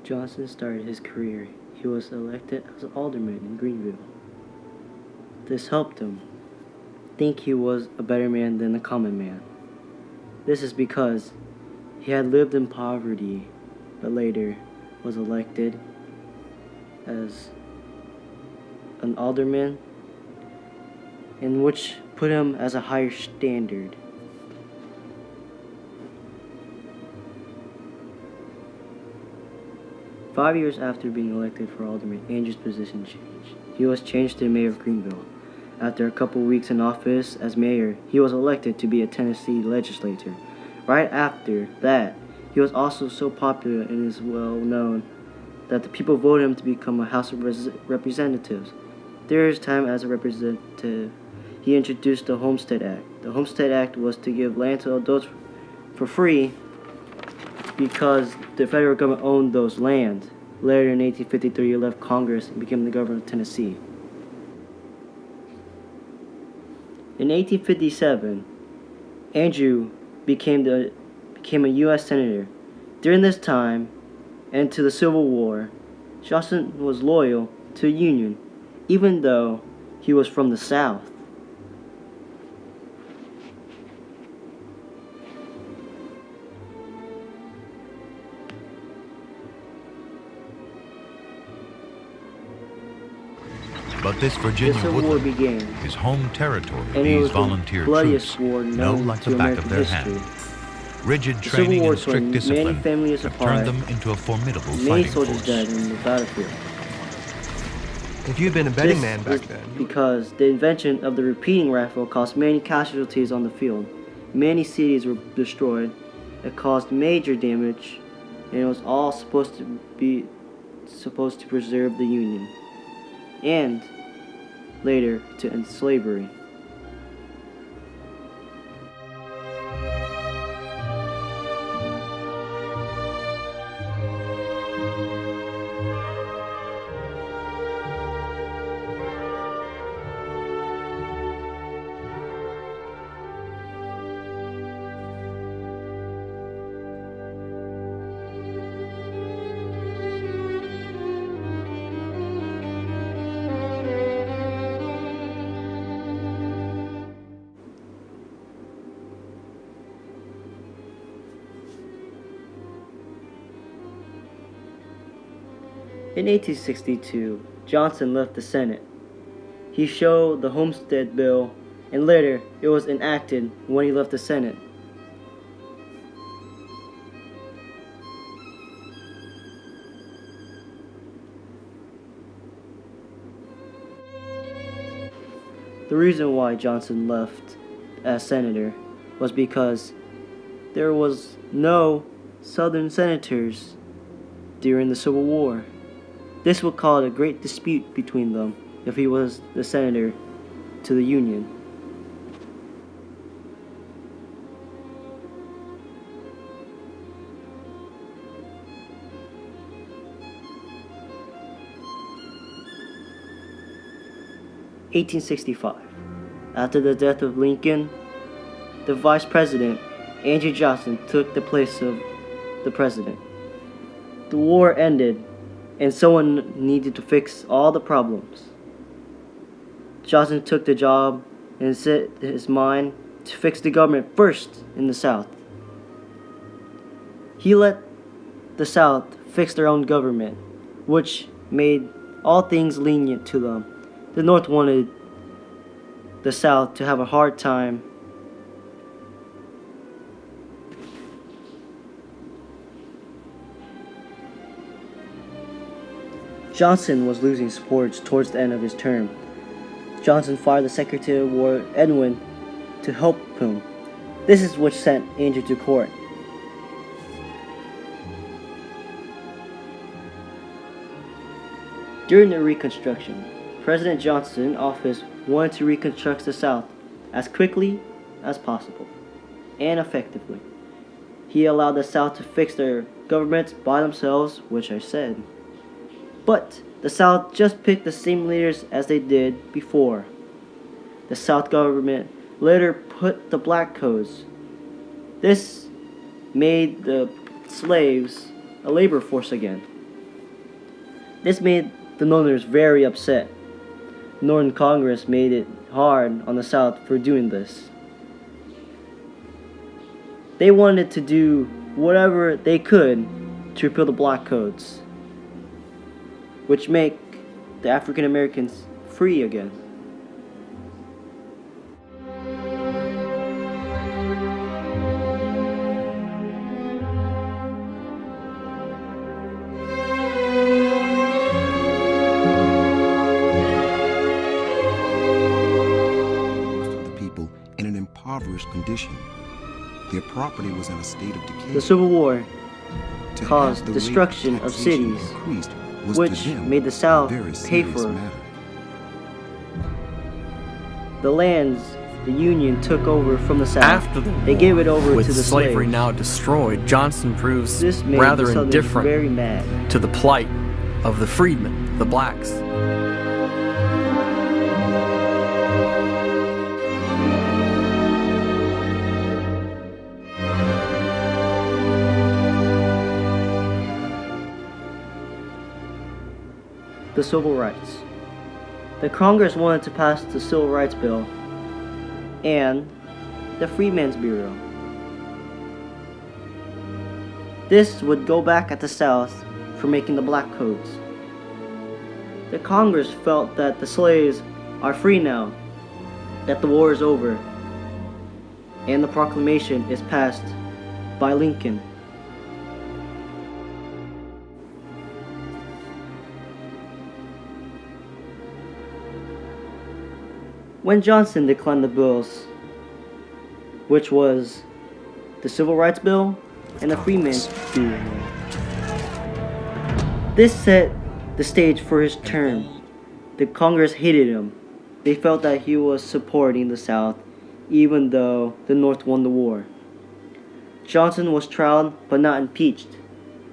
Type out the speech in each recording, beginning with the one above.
Johnson started his career, he was elected as an alderman in Greenville. This helped him think he was a better man than the common man. This is because he had lived in poverty, but later was elected as an alderman, in which put him as a higher standard. Five years after being elected for alderman, Andrew's position changed. He was changed to mayor of Greenville. After a couple weeks in office as mayor, he was elected to be a Tennessee legislator. Right after that, he was also so popular and is well known that the people voted him to become a House of Representatives. During his time as a representative, he introduced the Homestead Act. The Homestead Act was to give land to adults for free because the federal government owned those lands. Later in 1853, he left Congress and became the governor of Tennessee. In 1857, Andrew became a U.S. Senator. During this time, and to the Civil War, Johnson was loyal to the Union, even though he was from the South. But this Virginia The Civil War woodland began, is home territory of and it these was the volunteer bloodiest troops, war know known like to the back American of their history. hand. Rigid The Civil training War and tore strict many discipline families have apart. turned them into a formidable Many fighting soldiers force. died in the battlefield. If you'd been a betting This man was back then, because the invention of the repeating rifle caused many casualties on the field. Many cities were destroyed. It caused major damage, and it was all supposed to preserve the Union, and later to end slavery. In 1862, Johnson left the Senate. He showed the Homestead Bill, and later it was enacted when he left the Senate. The reason why Johnson left as senator was because there was no Southern senators during the Civil War. This would cause a great dispute between them if he was the senator to the Union. (1865). After the death of Lincoln, the vice president, Andrew Johnson, took the place of the president. The war ended, and someone needed to fix all the problems. Johnson took the job and set his mind to fix the government first in the South. He let the South fix their own government, which made all things lenient to them. The North wanted the South to have a hard time. Johnson was losing support towards the end of his term. Johnson fired the Secretary of War, Edwin, to help him. This is what sent Andrew to court. During the Reconstruction, President Johnson in office wanted to reconstruct the South as quickly as possible and effectively. He allowed the South to fix their governments by themselves, which I said. But the South just picked the same leaders as they did before. The South government later put the black codes. This made the slaves a labor force again. This made the Northerners very upset. Northern Congress made it hard on the South for doing this. They wanted to do whatever they could to repeal the Black Codes, which make the African Americans free again. In an impoverished condition. Their property was in a state of decay. The Civil War To have caused the rate destruction of taxation cities, increased was to which them made the South a very pay serious for matter. the lands the Union took over from the South. After the they war, gave it over with to the slavery slaves. now destroyed, Johnson proves This made rather the Southerners indifferent very mad. to the plight of the freedmen, the blacks. The Civil Rights. The Congress wanted to pass the Civil Rights Bill and the Freedmen's Bureau. This would go back at the South for making the Black Codes. The Congress felt that the slaves are free now, that the war is over, and the proclamation is passed by Lincoln. When Johnson declined the bills, which was the Civil Rights Bill and the Freedmen's Bureau, this set the stage for his term. The Congress hated him. They felt that he was supporting the South even though the North won the war. Johnson was tried but not impeached.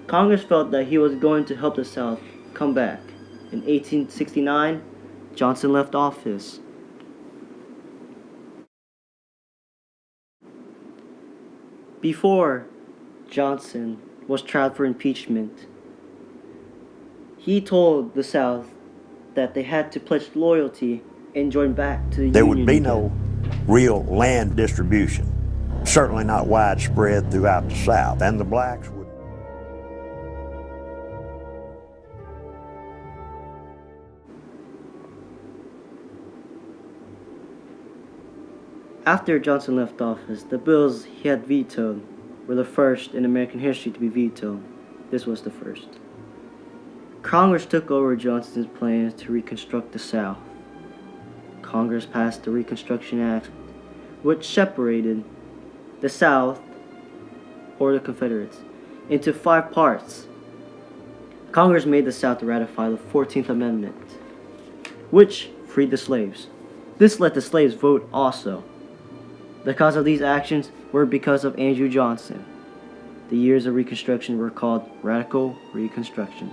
Congress felt that he was going to help the South come back. In 1869, Johnson left office. Before Johnson was tried for impeachment, he told the South that they had to pledge loyalty and join back to the There Union would be again. no real land distribution, certainly not widespread throughout the South, and the blacks would. After Johnson left office, the bills he had vetoed were the first in American history to be vetoed. This was the first. Congress took over Johnson's plans to reconstruct the South. Congress passed the Reconstruction Act, which separated the South, or the Confederates, into 5 parts. Congress made the South ratify the 14th Amendment, which freed the slaves. This let the slaves vote also. The cause of these actions were because of Andrew Johnson. The years of Reconstruction were called Radical Reconstruction.